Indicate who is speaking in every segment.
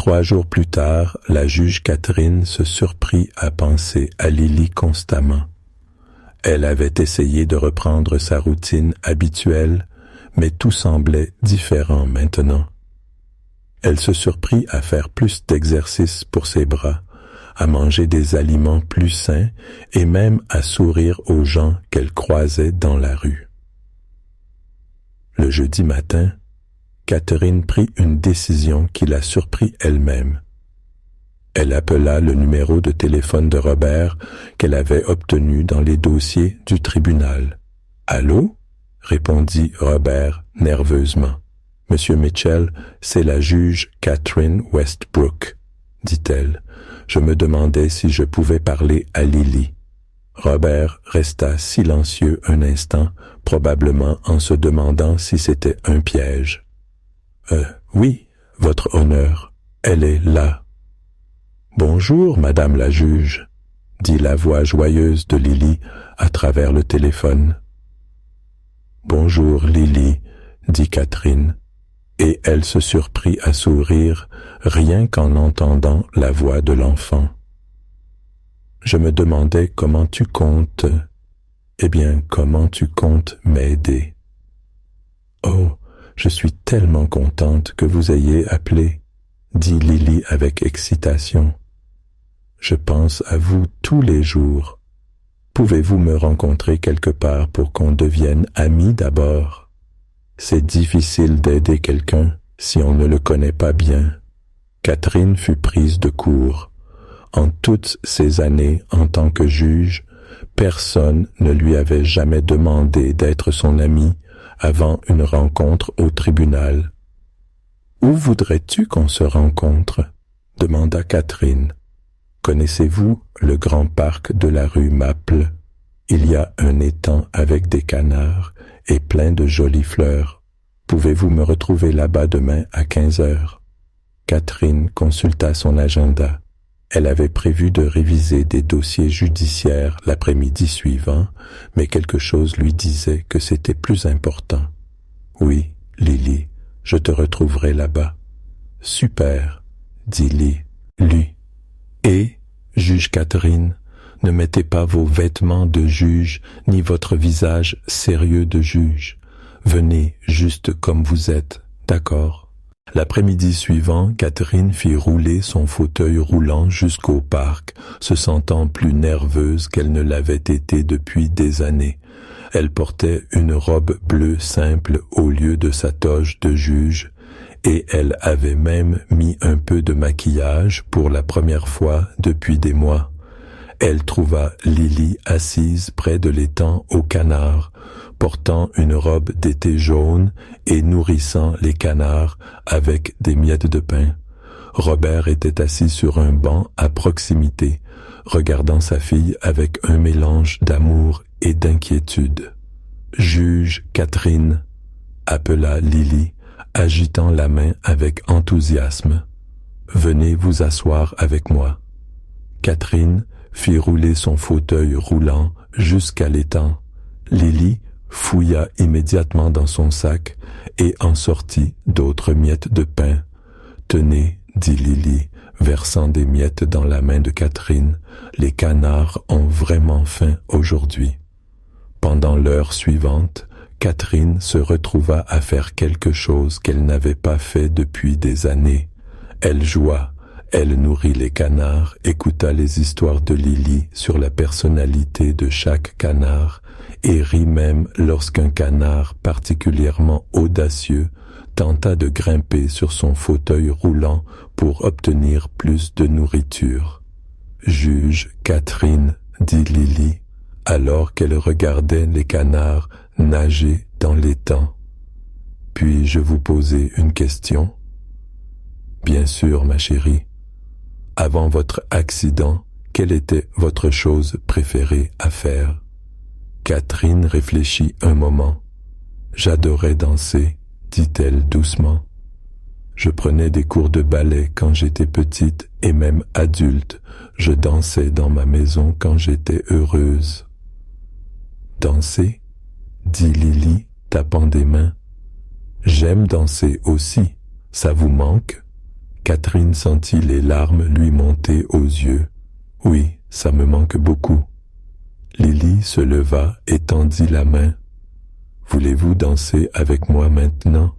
Speaker 1: 3 jours plus tard, la juge Catherine se surprit à penser à Lily constamment. Elle avait essayé de reprendre sa routine habituelle, mais tout semblait différent maintenant. Elle se surprit à faire plus d'exercices pour ses bras, à manger des aliments plus sains et même à sourire aux gens qu'elle croisait dans la rue. Le jeudi matin, Catherine prit une décision qui la surprit elle-même. Elle appela le numéro de téléphone de Robert qu'elle avait obtenu dans les dossiers du tribunal. « Allô ?» répondit Robert nerveusement. « Monsieur Mitchell, c'est la juge Catherine Westbrook, dit-elle. Je me demandais si je pouvais parler à Lily. » Robert resta silencieux un instant, probablement en se demandant si c'était un piège. « Oui, votre honneur, elle est là. »« Bonjour, madame la juge, » dit la voix joyeuse de Lily à travers le téléphone. « Bonjour, Lily, » dit Catherine, et elle se surprit à sourire rien qu'en entendant la voix de l'enfant. « Je me demandais comment tu comptes... Eh bien, comment tu comptes m'aider? »« Oh, je suis tellement contente que vous ayez appelé, » dit Lily avec excitation. « Je pense à vous tous les jours. Pouvez-vous me rencontrer quelque part pour qu'on devienne amis d'abord? C'est difficile d'aider quelqu'un si on ne le connaît pas bien. » Catherine fut prise de court. En toutes ces années en tant que juge, personne ne lui avait jamais demandé d'être son ami avant une rencontre au tribunal. « Où voudrais-tu qu'on se rencontre ?» demanda Catherine. « Connaissez-vous le grand parc de la rue Maple? Il y a un étang avec des canards et plein de jolies fleurs. Pouvez-vous me retrouver là-bas demain à 15 heures? » Catherine consulta son agenda. Elle avait prévu de réviser des dossiers judiciaires l'après-midi suivant, mais quelque chose lui disait que c'était plus important. « Oui, Lily, je te retrouverai là-bas. »« Super, » dit lui. « Et, juge Catherine, ne mettez pas vos vêtements de juge ni votre visage sérieux de juge. Venez juste comme vous êtes, d'accord ? » L'après-midi suivant, Catherine fit rouler son fauteuil roulant jusqu'au parc, se sentant plus nerveuse qu'elle ne l'avait été depuis des années. Elle portait une robe bleue simple au lieu de sa toge de juge, et elle avait même mis un peu de maquillage pour la première fois depuis des mois. Elle trouva Lily assise près de l'étang aux canards, portant une robe d'été jaune et nourrissant les canards avec des miettes de pain. Robert était assis sur un banc à proximité, regardant sa fille avec un mélange d'amour et d'inquiétude. « Juge Catherine » appela Lily, agitant la main avec enthousiasme. « Venez vous asseoir avec moi. » Catherine fit rouler son fauteuil roulant jusqu'à l'étang. Lily fouilla immédiatement dans son sac et en sortit d'autres miettes de pain. « Tenez, » dit Lily, versant des miettes dans la main de Catherine, « les canards ont vraiment faim aujourd'hui. » Pendant l'heure suivante, Catherine se retrouva à faire quelque chose qu'elle n'avait pas fait depuis des années. Elle joua. Elle nourrit les canards, écouta les histoires de Lily sur la personnalité de chaque canard et rit même lorsqu'un canard particulièrement audacieux tenta de grimper sur son fauteuil roulant pour obtenir plus de nourriture. « Juge Catherine, » dit Lily, alors qu'elle regardait les canards nager dans l'étang. « Puis-je vous poser une question? »« Bien sûr, ma chérie. Avant votre accident, quelle était votre chose préférée à faire? » Catherine réfléchit un moment. « J'adorais danser, » dit-elle doucement. « Je prenais des cours de ballet quand j'étais petite et même adulte, je dansais dans ma maison quand j'étais heureuse. »« Danser ?» dit Lily, tapant des mains. « J'aime danser aussi. Ça vous manque? » Catherine sentit les larmes lui monter aux yeux. « Oui, ça me manque beaucoup. » Lily se leva et tendit la main. « Voulez-vous danser avec moi maintenant ?»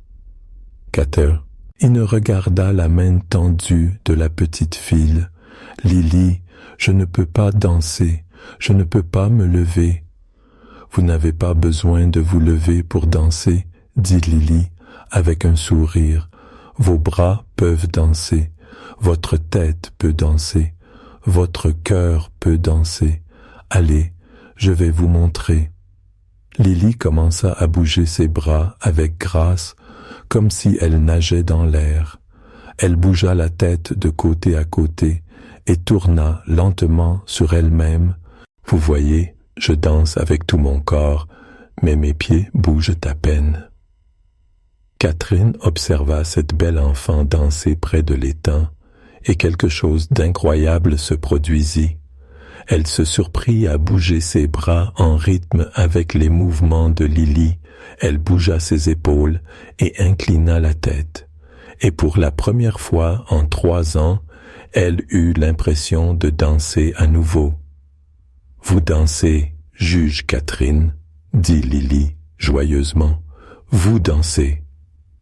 Speaker 1: Il regarda la main tendue de la petite fille. « Lily, je ne peux pas danser, je ne peux pas me lever. »« Vous n'avez pas besoin de vous lever pour danser, » dit Lily avec un sourire. « Vos bras peuvent danser, votre tête peut danser, votre cœur peut danser. Allez, je vais vous montrer. » Lily commença à bouger ses bras avec grâce, comme si elle nageait dans l'air. Elle bougea la tête de côté à côté et tourna lentement sur elle-même. « Vous voyez, je danse avec tout mon corps, mais mes pieds bougent à peine. » Catherine observa cette belle enfant danser près de l'étang, et quelque chose d'incroyable se produisit. Elle se surprit à bouger ses bras en rythme avec les mouvements de Lily. Elle bougea ses épaules et inclina la tête. Et pour la première fois en 3 ans, elle eut l'impression de danser à nouveau. « Vous dansez, juge Catherine, » dit Lily joyeusement. « Vous dansez. »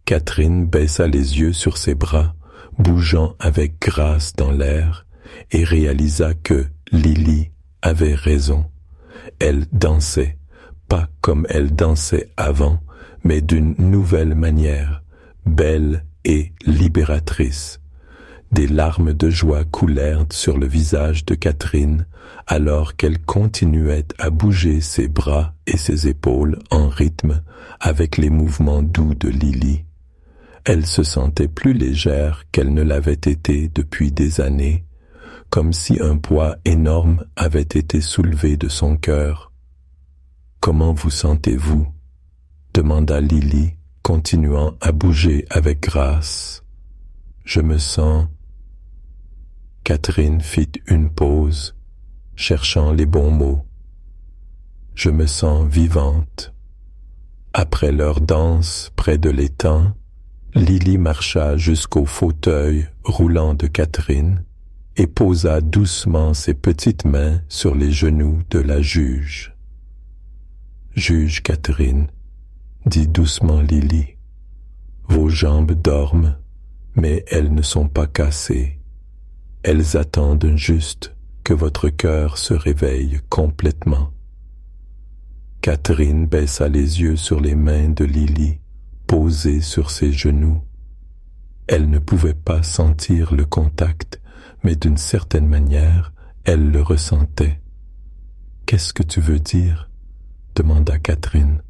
Speaker 1: Catherine baissa les yeux sur ses bras, bougeant avec grâce dans l'air, et réalisa que Lily avait raison. Elle dansait, pas comme elle dansait avant, mais d'une nouvelle manière, belle et libératrice. Des larmes de joie coulèrent sur le visage de Catherine, alors qu'elle continuait à bouger ses bras et ses épaules en rythme avec les mouvements doux de Lily. Elle se sentait plus légère qu'elle ne l'avait été depuis des années, comme si un poids énorme avait été soulevé de son cœur. « Comment vous sentez-vous » demanda Lily, continuant à bouger avec grâce. « Je me sens... » Catherine fit une pause, cherchant les bons mots. « Je me sens vivante. » Après leur danse près de l'étang, Lily marcha jusqu'au fauteuil roulant de Catherine et posa doucement ses petites mains sur les genoux de la juge. « Juge Catherine, » dit doucement Lily, « vos jambes dorment, mais elles ne sont pas cassées. Elles attendent juste que votre cœur se réveille complètement. » Catherine baissa les yeux sur les mains de Lily, posées sur ses genoux. Elle ne pouvait pas sentir le contact, mais d'une certaine manière, elle le ressentait. « Qu'est-ce que tu veux dire ?» demanda Catherine.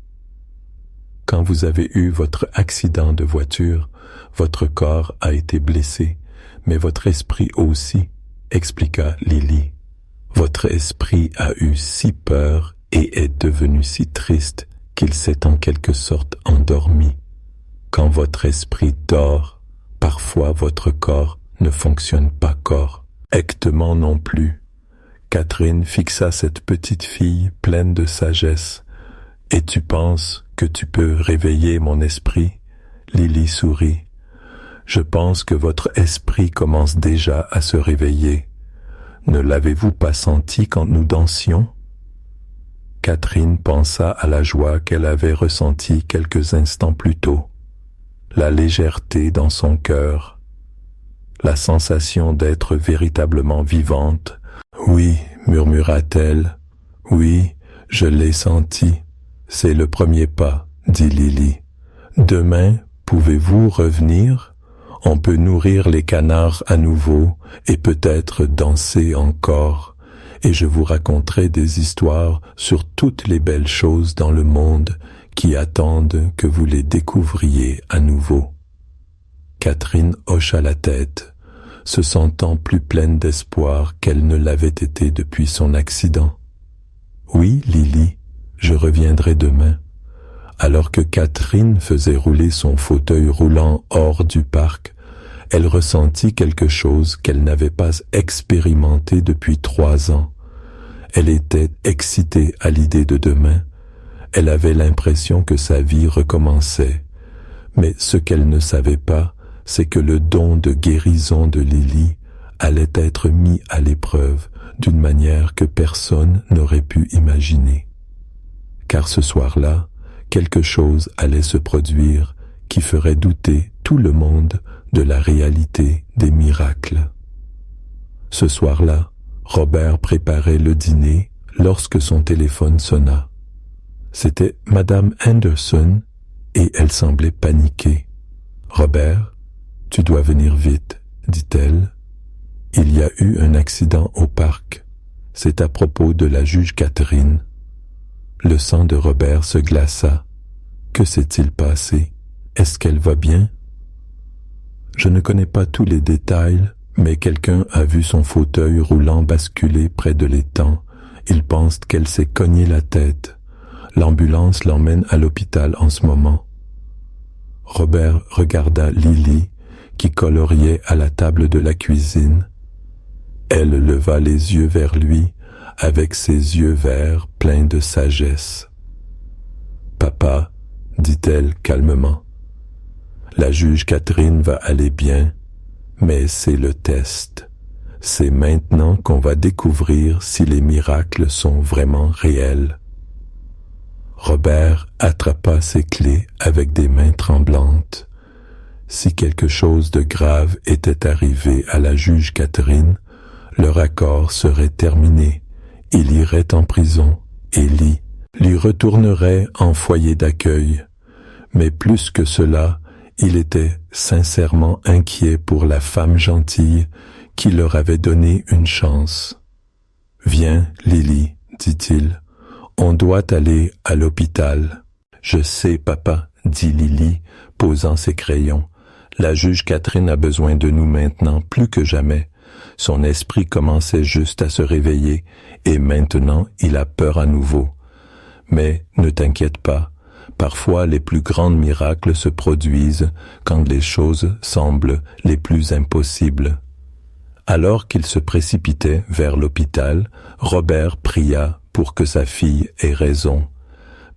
Speaker 1: « Quand vous avez eu votre accident de voiture, votre corps a été blessé, mais votre esprit aussi, » expliqua Lily. « Votre esprit a eu si peur et est devenu si triste qu'il s'est en quelque sorte endormi. Quand votre esprit dort, parfois votre corps ne fonctionne pas correctement non plus. » Catherine fixa cette petite fille pleine de sagesse. « Et tu penses que tu peux réveiller mon esprit ?» Lily sourit. « Je pense que votre esprit commence déjà à se réveiller. Ne l'avez-vous pas senti quand nous dansions ?» Catherine pensa à la joie qu'elle avait ressentie quelques instants plus tôt, la légèreté dans son cœur, la sensation d'être véritablement vivante. « Oui, » murmura-t-elle, « oui, je l'ai senti. C'est le premier pas, » dit Lily. « Demain, pouvez-vous revenir ? On peut nourrir les canards à nouveau et peut-être danser encore. Et je vous raconterai des histoires sur toutes les belles choses dans le monde qui attendent que vous les découvriez à nouveau. » Catherine hocha la tête, se sentant plus pleine d'espoir qu'elle ne l'avait été depuis son accident. « Oui, Lily, je reviendrai demain. » Alors que Catherine faisait rouler son fauteuil roulant hors du parc, elle ressentit quelque chose qu'elle n'avait pas expérimenté depuis 3 ans. Elle était excitée à l'idée de demain. Elle avait l'impression que sa vie recommençait. Mais ce qu'elle ne savait pas, c'est que le don de guérison de Lily allait être mis à l'épreuve d'une manière que personne n'aurait pu imaginer. Car ce soir-là, quelque chose allait se produire qui ferait douter tout le monde de la réalité des miracles. Ce soir-là, Robert préparait le dîner lorsque son téléphone sonna. C'était Madame Henderson et elle semblait paniquée. « Robert, tu dois venir vite, dit-elle. Il y a eu un accident au parc. C'est à propos de la juge Catherine. » Le sang de Robert se glaça. Que s'est-il passé? Est-ce qu'elle va bien? Je ne connais pas tous les détails, mais quelqu'un a vu son fauteuil roulant basculer près de l'étang. Il pense qu'elle s'est cogné la tête. L'ambulance l'emmène à l'hôpital en ce moment. Robert regarda Lily, qui coloriait à la table de la cuisine. Elle leva les yeux vers lui, avec ses yeux verts pleins de sagesse. « Papa, dit-elle calmement, la juge Catherine va aller bien, mais c'est le test. C'est maintenant qu'on va découvrir si les miracles sont vraiment réels. » Robert attrapa ses clés avec des mains tremblantes. Si quelque chose de grave était arrivé à la juge Catherine, leur accord serait terminé. Il irait en prison et Lee lui retournerait en foyer d'accueil. Mais plus que cela, il était sincèrement inquiet pour la femme gentille qui leur avait donné une chance. « Viens, Lily, dit-il, on doit aller à l'hôpital. »« Je sais, papa, dit Lily, posant ses crayons. La juge Catherine a besoin de nous maintenant, plus que jamais. Son esprit commençait juste à se réveiller, et maintenant il a peur à nouveau. Mais ne t'inquiète pas, parfois les plus grands miracles se produisent quand les choses semblent les plus impossibles. » Alors qu'il se précipitait vers l'hôpital, Robert pria pour que sa fille ait raison.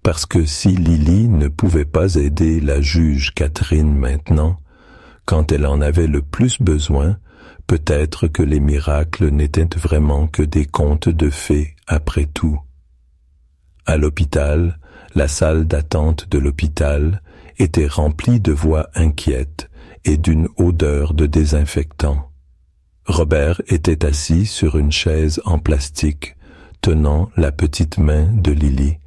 Speaker 1: Parce que si Lily ne pouvait pas aider la juge Catherine maintenant, quand elle en avait le plus besoin, peut-être que les miracles n'étaient vraiment que des contes de fées après tout. À l'hôpital, la salle d'attente de l'hôpital était remplie de voix inquiètes et d'une odeur de désinfectant. Robert était assis sur une chaise en plastique, tenant la petite main de Lily,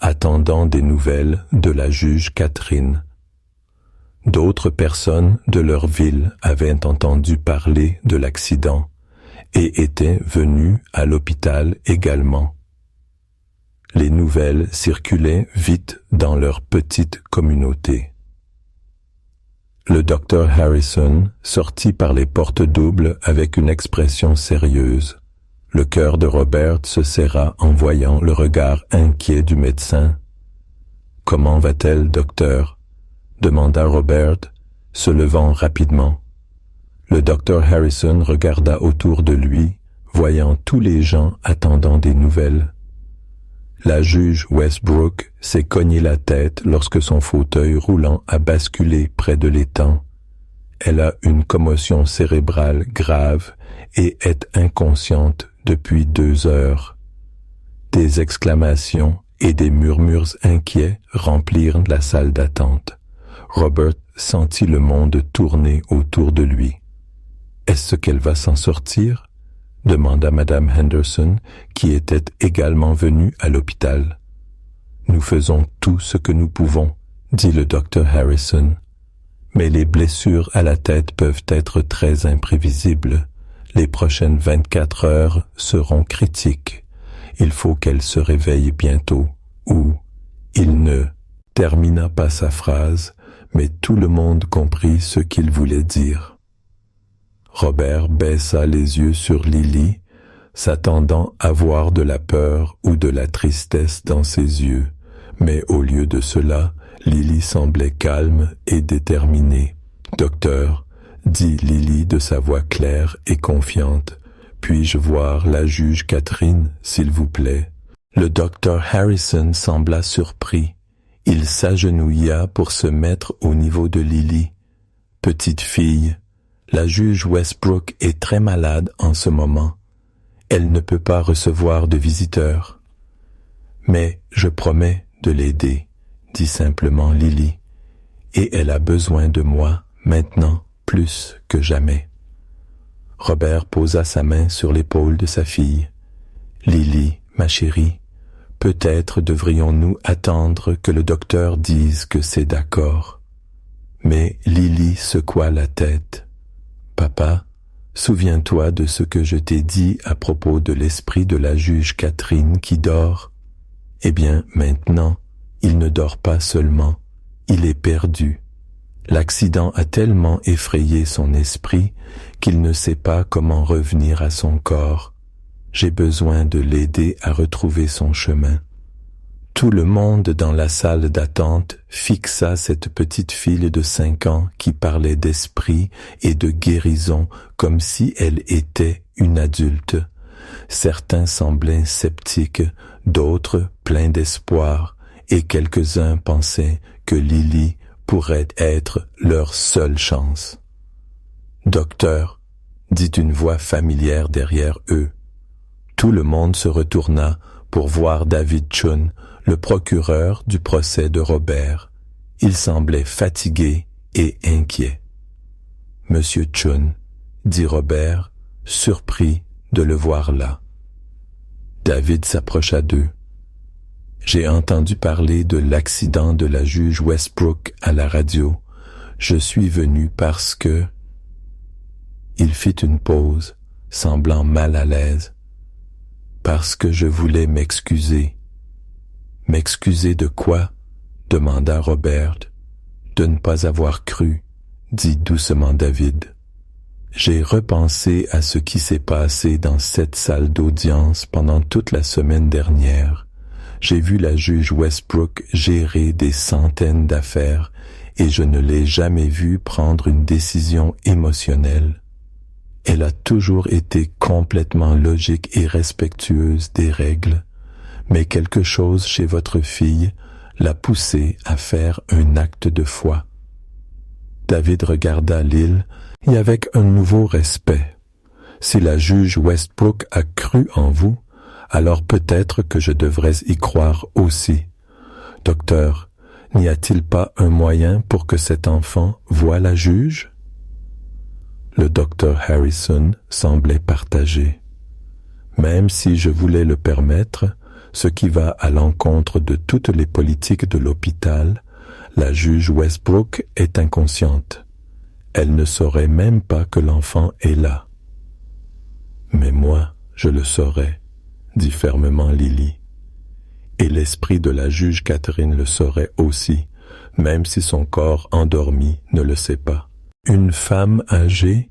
Speaker 1: attendant des nouvelles de la juge Catherine. D'autres personnes de leur ville avaient entendu parler de l'accident et étaient venues à l'hôpital également. Les nouvelles circulaient vite dans leur petite communauté. Le docteur Harrison sortit par les portes doubles avec une expression sérieuse. Le cœur de Robert se serra en voyant le regard inquiet du médecin. « Comment va-t-elle, docteur ?» demanda Robert, se levant rapidement. Le docteur Harrison regarda autour de lui, voyant tous les gens attendant des nouvelles. La juge Westbrook s'est cogné la tête lorsque son fauteuil roulant a basculé près de l'étang. Elle a une commotion cérébrale grave et est inconsciente depuis 2 heures. Des exclamations et des murmures inquiets remplirent la salle d'attente. Robert sentit le monde tourner autour de lui. « Est-ce qu'elle va s'en sortir ?» demanda Madame Henderson, qui était également venue à l'hôpital. « Nous faisons tout ce que nous pouvons, » dit le docteur Harrison. « Mais les blessures à la tête peuvent être très imprévisibles. Les prochaines 24 heures seront critiques. Il faut qu'elle se réveille bientôt. » Ou il ne termina pas sa phrase, mais tout le monde comprit ce qu'il voulait dire. Robert baissa les yeux sur Lily, s'attendant à voir de la peur ou de la tristesse dans ses yeux, mais au lieu de cela, Lily semblait calme et déterminée. « Docteur, » dit Lily de sa voix claire et confiante, « puis-je voir la juge Catherine, s'il vous plaît ?» Le docteur Harrison sembla surpris. Il s'agenouilla pour se mettre au niveau de Lily. Petite fille, la juge Westbrook est très malade en ce moment. Elle ne peut pas recevoir de visiteurs. Mais je promets de l'aider, dit simplement Lily, et elle a besoin de moi maintenant plus que jamais. Robert posa sa main sur l'épaule de sa fille. Lily, ma chérie, peut-être devrions-nous attendre que le docteur dise que c'est d'accord. Mais Lily secoua la tête. Papa, souviens-toi de ce que je t'ai dit à propos de l'esprit de la juge Catherine qui dort. Eh bien, maintenant, il ne dort pas seulement, il est perdu. L'accident a tellement effrayé son esprit qu'il ne sait pas comment revenir à son corps. J'ai besoin de l'aider à retrouver son chemin. Tout le monde dans la salle d'attente fixa cette petite fille de 5 ans qui parlait d'esprit et de guérison comme si elle était une adulte. Certains semblaient sceptiques, d'autres pleins d'espoir, et quelques-uns pensaient que Lily pourrait être leur seule chance. « Docteur », dit une voix familière derrière eux. Tout le monde se retourna pour voir David Chun, le procureur du procès de Robert. Il semblait fatigué et inquiet. « Monsieur Chun », dit Robert, surpris de le voir là. David s'approcha d'eux. « J'ai entendu parler de l'accident de la juge Westbrook à la radio. Je suis venu parce que... » Il fit une pause, semblant mal à l'aise. « Parce que je voulais m'excuser. »« M'excuser de quoi ?» demanda Robert. « De ne pas avoir cru, » dit doucement David. « J'ai repensé à ce qui s'est passé dans cette salle d'audience pendant toute la semaine dernière. J'ai vu la juge Westbrook gérer des centaines d'affaires et je ne l'ai jamais vue prendre une décision émotionnelle. Elle a toujours été complètement logique et respectueuse des règles, mais quelque chose chez votre fille l'a poussée à faire un acte de foi. » David regarda Lyle et avec un nouveau respect. « Si la juge Westbrook a cru en vous, alors peut-être que je devrais y croire aussi. Docteur, n'y a-t-il pas un moyen pour que cet enfant voie la juge ?» Le docteur Harrison semblait partagé. « Même si je voulais le permettre, ce qui va à l'encontre de toutes les politiques de l'hôpital, la juge Westbrook est inconsciente. Elle ne saurait même pas que l'enfant est là. »« Mais moi, je le saurais, » dit fermement Lily. « Et l'esprit de la juge Catherine le saurait aussi, même si son corps endormi ne le sait pas. » Une femme âgée,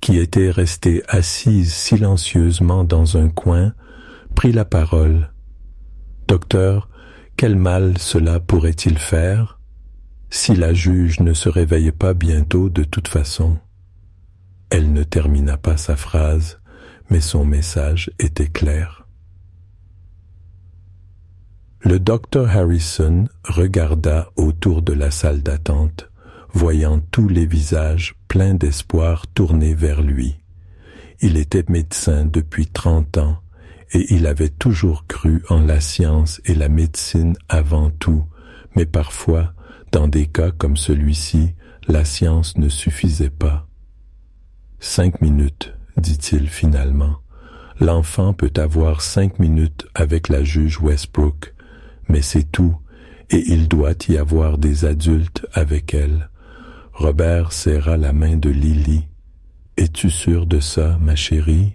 Speaker 1: qui était restée assise silencieusement dans un coin, prit la parole. « Docteur, quel mal cela pourrait-il faire si la juge ne se réveille pas bientôt de toute façon ?» Elle ne termina pas sa phrase, mais son message était clair. Le docteur Harrison regarda autour de la salle d'attente, voyant tous les visages pleins d'espoir tournés vers lui. Il était médecin depuis 30 ans et il avait toujours cru en la science et la médecine avant tout, mais parfois, dans des cas comme celui-ci, la science ne suffisait pas. « 5 minutes, dit-il finalement. L'enfant peut avoir 5 minutes avec la juge Westbrook, mais c'est tout, et il doit y avoir des adultes avec elle. » Robert serra la main de Lily. « Es-tu sûre de ça, ma chérie ?»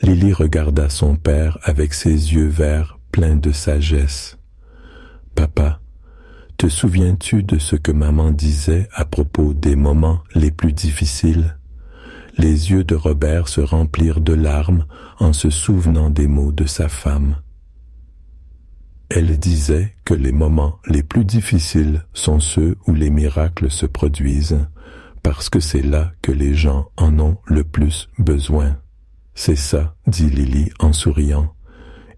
Speaker 1: Lily regarda son père avec ses yeux verts pleins de sagesse. « Papa, te souviens-tu de ce que maman disait à propos des moments les plus difficiles ?» Les yeux de Robert se remplirent de larmes en se souvenant des mots de sa femme. Elle disait que les moments les plus difficiles sont ceux où les miracles se produisent, parce que c'est là que les gens en ont le plus besoin. C'est ça, dit Lily en souriant,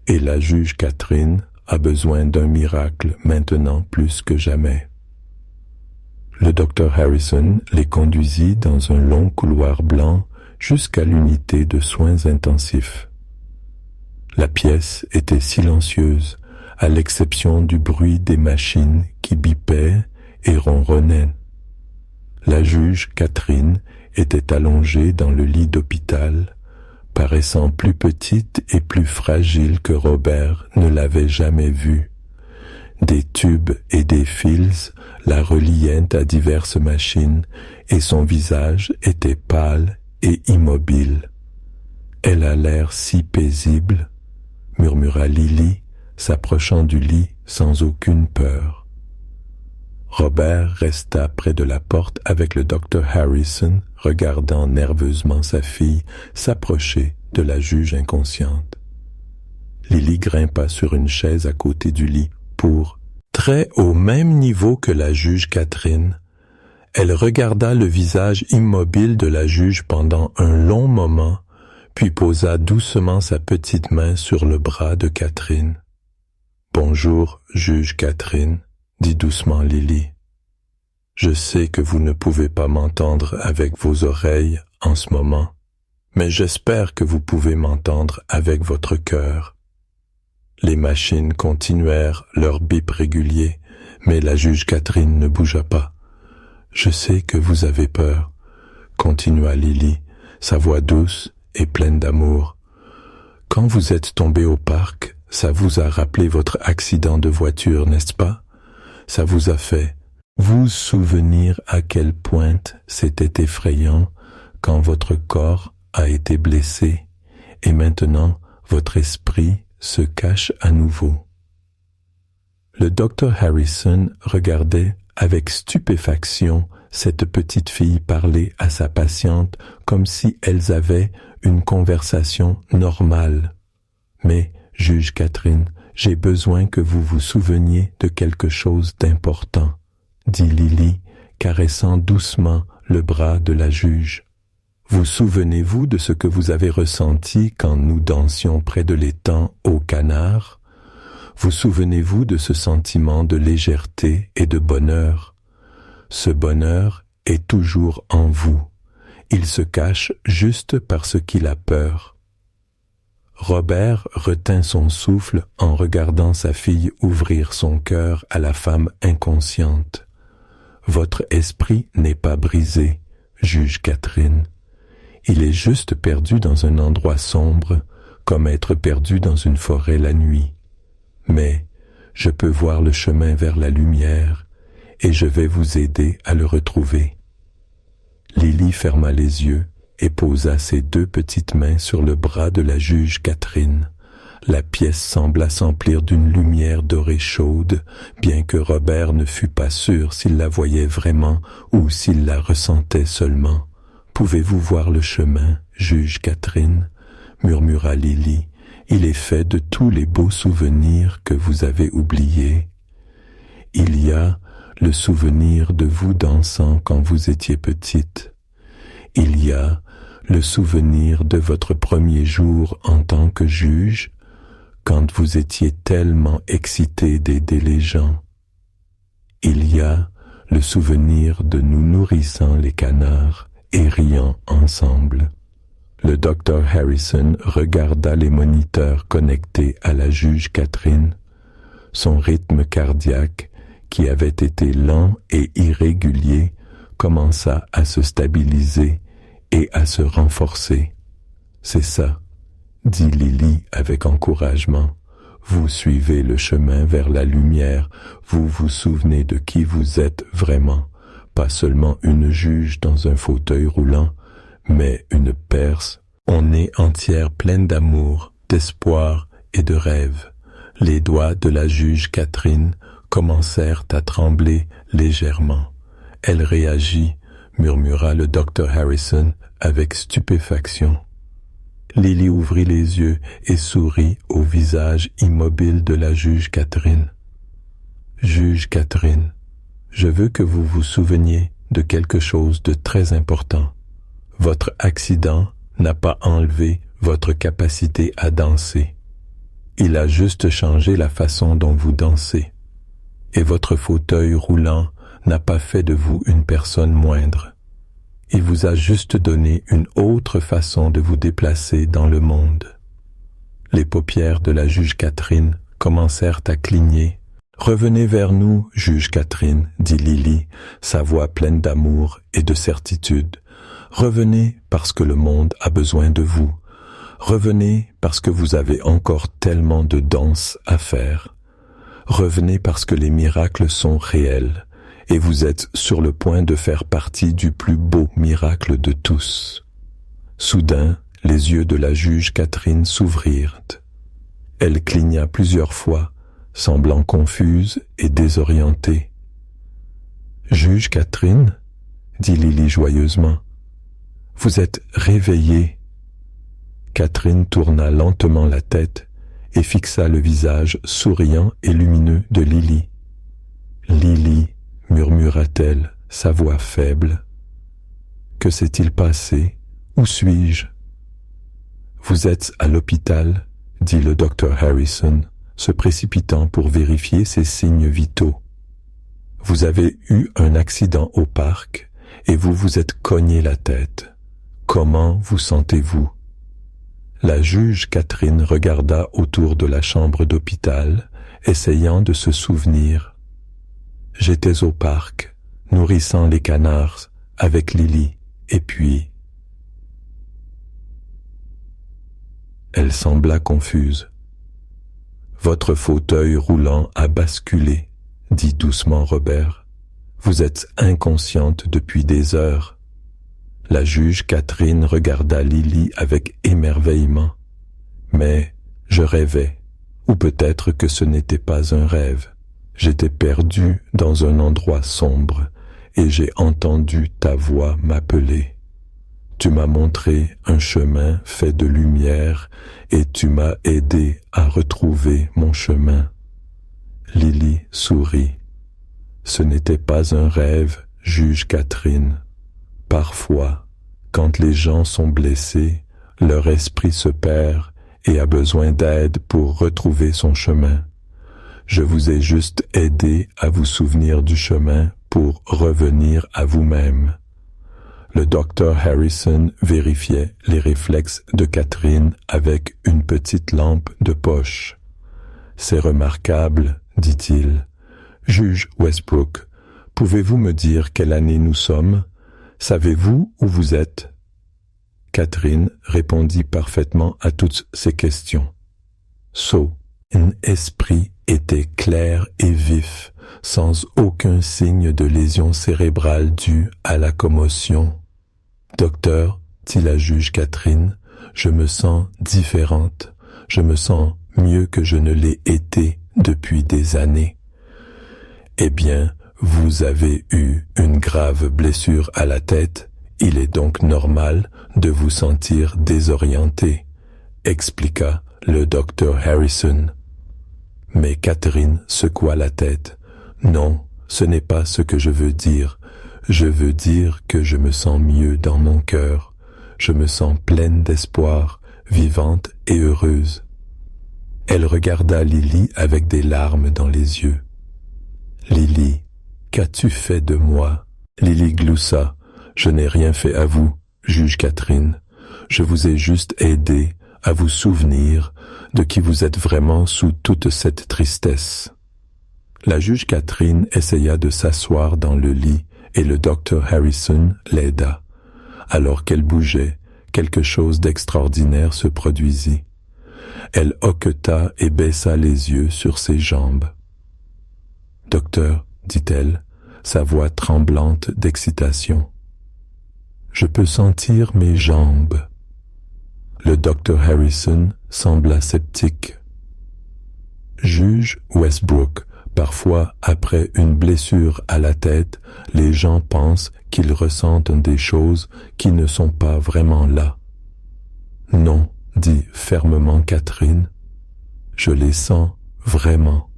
Speaker 1: et la juge Catherine a besoin d'un miracle maintenant plus que jamais. Le docteur Harrison les conduisit dans un long couloir blanc jusqu'à l'unité de soins intensifs. La pièce était silencieuse, à l'exception du bruit des machines qui bipaient et ronronnaient. La juge Catherine était allongée dans le lit d'hôpital, paraissant plus petite et plus fragile que Robert ne l'avait jamais vue. Des tubes et des fils la reliaient à diverses machines et son visage était pâle et immobile. « Elle a l'air si paisible », murmura Lily, s'approchant du lit sans aucune peur. Robert resta près de la porte avec le docteur Harrison, regardant nerveusement sa fille s'approcher de la juge inconsciente. Lily grimpa sur une chaise à côté du lit pour, très au même niveau que la juge Catherine, elle regarda le visage immobile de la juge pendant un long moment, puis posa doucement sa petite main sur le bras de Catherine. « Bonjour, juge Catherine, » dit doucement Lily. « Je sais que vous ne pouvez pas m'entendre avec vos oreilles en ce moment, mais j'espère que vous pouvez m'entendre avec votre cœur. » Les machines continuèrent leur bip régulier, mais la juge Catherine ne bougea pas. « Je sais que vous avez peur, » continua Lily, sa voix douce et pleine d'amour. « Quand vous êtes tombé au parc, ça vous a rappelé votre accident de voiture, n'est-ce pas? Ça vous a fait vous souvenir à quel point c'était effrayant quand votre corps a été blessé et maintenant votre esprit se cache à nouveau. » Le docteur Harrison regardait avec stupéfaction cette petite fille parler à sa patiente comme si elles avaient une conversation normale. « Mais, juge Catherine, j'ai besoin que vous vous souveniez de quelque chose d'important, » dit Lily, caressant doucement le bras de la juge. « Vous souvenez-vous de ce que vous avez ressenti quand nous dansions près de l'étang au Canard? Vous souvenez-vous de ce sentiment de légèreté et de bonheur? Ce bonheur est toujours en vous. Il se cache juste parce qu'il a peur. » Robert retint son souffle en regardant sa fille ouvrir son cœur à la femme inconsciente. « Votre esprit n'est pas brisé, juge Catherine. Il est juste perdu dans un endroit sombre, comme être perdu dans une forêt la nuit. Mais je peux voir le chemin vers la lumière, et je vais vous aider à le retrouver. » Lily ferma les yeux et posa ses deux petites mains sur le bras de la juge Catherine. La pièce sembla s'emplir d'une lumière dorée chaude, bien que Robert ne fût pas sûr s'il la voyait vraiment ou s'il la ressentait seulement. « Pouvez-vous voir le chemin, juge Catherine ?» murmura Lily. « Il est fait de tous les beaux souvenirs que vous avez oubliés. Il y a le souvenir de vous dansant quand vous étiez petite. Il y a le souvenir de votre premier jour en tant que juge, quand vous étiez tellement excité d'aider les gens. Il y a le souvenir de nous nourrissant les canards et riant ensemble. » Le docteur Harrison regarda les moniteurs connectés à la juge Catherine. Son rythme cardiaque, qui avait été lent et irrégulier, commença à se stabiliser et à se renforcer. « C'est ça, » dit Lily avec encouragement. « Vous suivez le chemin vers la lumière, vous vous souvenez de qui vous êtes vraiment, pas seulement une juge dans un fauteuil roulant, mais une Perse, on est entière pleine d'amour, d'espoir et de rêve. » Les doigts de la juge Catherine commencèrent à trembler légèrement. « Elle réagit, » murmura le docteur Harrison avec stupéfaction. Lily ouvrit les yeux et sourit au visage immobile de la juge Catherine. « Juge Catherine, je veux que vous vous souveniez de quelque chose de très important. Votre accident n'a pas enlevé votre capacité à danser. Il a juste changé la façon dont vous dansez. Et votre fauteuil roulant n'a pas fait de vous une personne moindre. Il vous a juste donné une autre façon de vous déplacer dans le monde. Les paupières de la juge Catherine commencèrent à cligner. « Revenez vers nous, juge Catherine, dit Lily, sa voix pleine d'amour et de certitude. Revenez parce que le monde a besoin de vous. Revenez parce que vous avez encore tellement de danse à faire. Revenez parce que les miracles sont réels et vous êtes sur le point de faire partie du plus beau miracle de tous. » Soudain, les yeux de la juge Catherine s'ouvrirent. Elle cligna plusieurs fois, semblant confuse et désorientée. « Juge Catherine, » dit Lily joyeusement, « vous êtes réveillée. » Catherine tourna lentement la tête et fixa le visage souriant et lumineux de Lily. « Lily, » murmura-t-elle, sa voix faible. « Que s'est-il passé? Où suis-je? » « Vous êtes à l'hôpital, » dit le docteur Harrison, se précipitant pour vérifier ses signes vitaux. « Vous avez eu un accident au parc et vous vous êtes cogné la tête. Comment vous sentez-vous? » La juge Catherine regarda autour de la chambre d'hôpital, essayant de se souvenir. « J'étais au parc, nourrissant les canards avec Lily, et puis... » Elle sembla confuse. « Votre fauteuil roulant a basculé, » dit doucement Robert. « Vous êtes inconsciente depuis des heures. » La juge Catherine regarda Lily avec émerveillement. « Mais je rêvais, ou peut-être que ce n'était pas un rêve. J'étais perdu dans un endroit sombre et j'ai entendu ta voix m'appeler. Tu m'as montré un chemin fait de lumière et tu m'as aidé à retrouver mon chemin. » Lily sourit. « Ce n'était pas un rêve, juge Catherine. Parfois, quand les gens sont blessés, leur esprit se perd et a besoin d'aide pour retrouver son chemin. Je vous ai juste aidé à vous souvenir du chemin pour revenir à vous-même. » Le docteur Harrison vérifiait les réflexes de Catherine avec une petite lampe de poche. « C'est remarquable, » dit-il. « Juge Westbrook, pouvez-vous me dire quelle année nous sommes? Savez-vous où vous êtes? » Catherine répondit parfaitement à toutes ces questions. Son esprit était clair et vif, sans aucun signe de lésion cérébrale due à la commotion. « Docteur, » dit la juge Catherine, « je me sens différente, je me sens mieux que je ne l'ai été depuis des années. » « Eh bien, vous avez eu une grave blessure à la tête, il est donc normal de vous sentir désorienté, » expliqua le docteur Harrison. Mais Catherine secoua la tête. « Non, ce n'est pas ce que je veux dire. Je veux dire que je me sens mieux dans mon cœur. Je me sens pleine d'espoir, vivante et heureuse. » Elle regarda Lily avec des larmes dans les yeux. « Lily, qu'as-tu fait de moi? » Lily gloussa. « Je n'ai rien fait à vous, juge Catherine. Je vous ai juste aidé à vous souvenir de qui vous êtes vraiment sous toute cette tristesse. » La juge Catherine essaya de s'asseoir dans le lit et le docteur Harrison l'aida. Alors qu'elle bougeait, quelque chose d'extraordinaire se produisit. Elle hoqueta et baissa les yeux sur ses jambes. « Docteur, » dit-elle, sa voix tremblante d'excitation. « Je peux sentir mes jambes. » Le docteur Harrison sembla sceptique. « Juge Westbrook, parfois après une blessure à la tête, les gens pensent qu'ils ressentent des choses qui ne sont pas vraiment là. »« Non, » dit fermement Catherine, « je les sens vraiment. »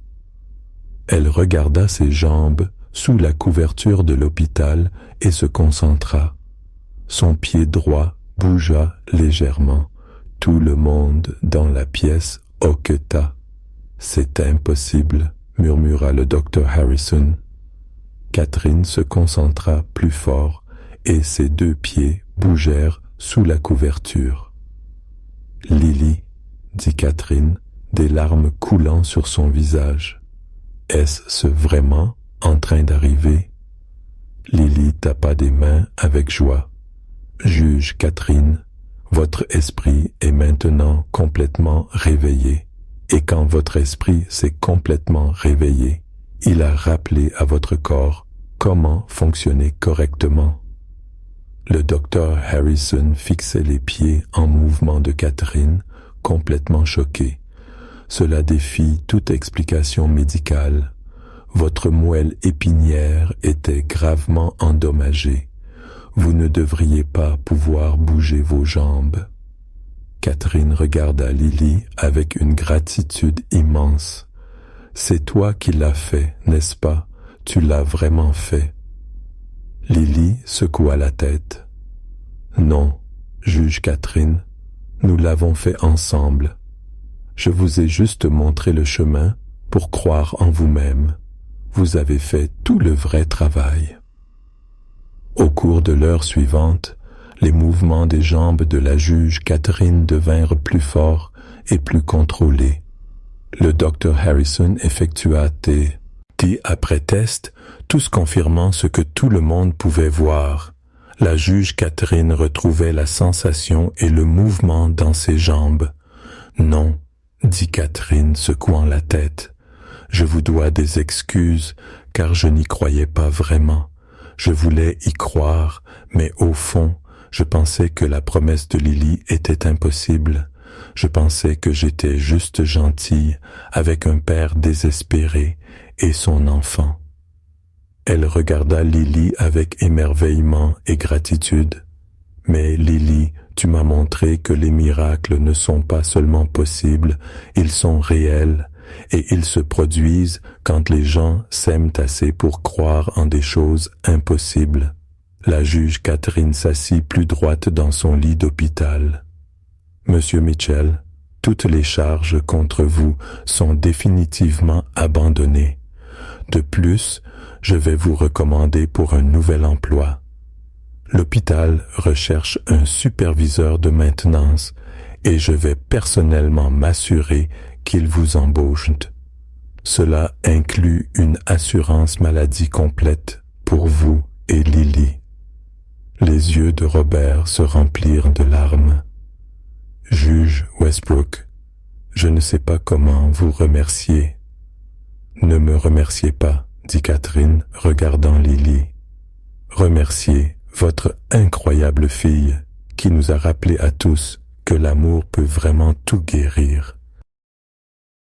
Speaker 1: Elle regarda ses jambes sous la couverture de l'hôpital et se concentra. Son pied droit bougea légèrement. Tout le monde dans la pièce hoqueta. « C'est impossible, » murmura le docteur Harrison. Catherine se concentra plus fort et ses 2 pieds bougèrent sous la couverture. « Lily, » dit Catherine, des larmes coulant sur son visage. « Est-ce vraiment en train d'arriver ?» Lily tapa des mains avec joie. « Juge Catherine, votre esprit est maintenant complètement réveillé. Et quand votre esprit s'est complètement réveillé, il a rappelé à votre corps comment fonctionner correctement. » Le docteur Harrison fixait les pieds en mouvement de Catherine, complètement choqué. Cela défie toute explication médicale. Votre moelle épinière était gravement endommagée. Vous ne devriez pas pouvoir bouger vos jambes. Catherine regarda Lily avec une gratitude immense. « C'est toi qui l'as fait, n'est-ce pas? Tu l'as vraiment fait. » Lily secoua la tête. « Non, juge Catherine, nous l'avons fait ensemble. Je vous ai juste montré le chemin pour croire en vous-même. Vous avez fait tout le vrai travail. » Au cours de l'heure suivante, les mouvements des jambes de la juge Catherine devinrent plus forts et plus contrôlés. Le docteur Harrison effectua test après test, tous confirmant ce que tout le monde pouvait voir. La juge Catherine retrouvait la sensation et le mouvement dans ses jambes. « Non, » dit Catherine, secouant la tête. « Je vous dois des excuses, car je n'y croyais pas vraiment. Je voulais y croire, mais au fond, je pensais que la promesse de Lily était impossible. Je pensais que j'étais juste gentille, avec un père désespéré et son enfant. » Elle regarda Lily avec émerveillement et gratitude. « Mais Lily, tu m'as montré que les miracles ne sont pas seulement possibles, ils sont réels, et ils se produisent quand les gens s'aiment assez pour croire en des choses impossibles. » La juge Catherine s'assit plus droite dans son lit d'hôpital. « Monsieur Mitchell, toutes les charges contre vous sont définitivement abandonnées. De plus, je vais vous recommander pour un nouvel emploi. L'hôpital recherche un superviseur de maintenance et je vais personnellement m'assurer qu'il vous embauche. Cela inclut une assurance maladie complète pour vous et Lily. » Les yeux de Robert se remplirent de larmes. « Juge Westbrook, je ne sais pas comment vous remercier. »« Ne me remerciez pas, » dit Catherine, regardant Lily. « Remerciez votre incroyable fille qui nous a rappelé à tous que l'amour peut vraiment tout guérir. »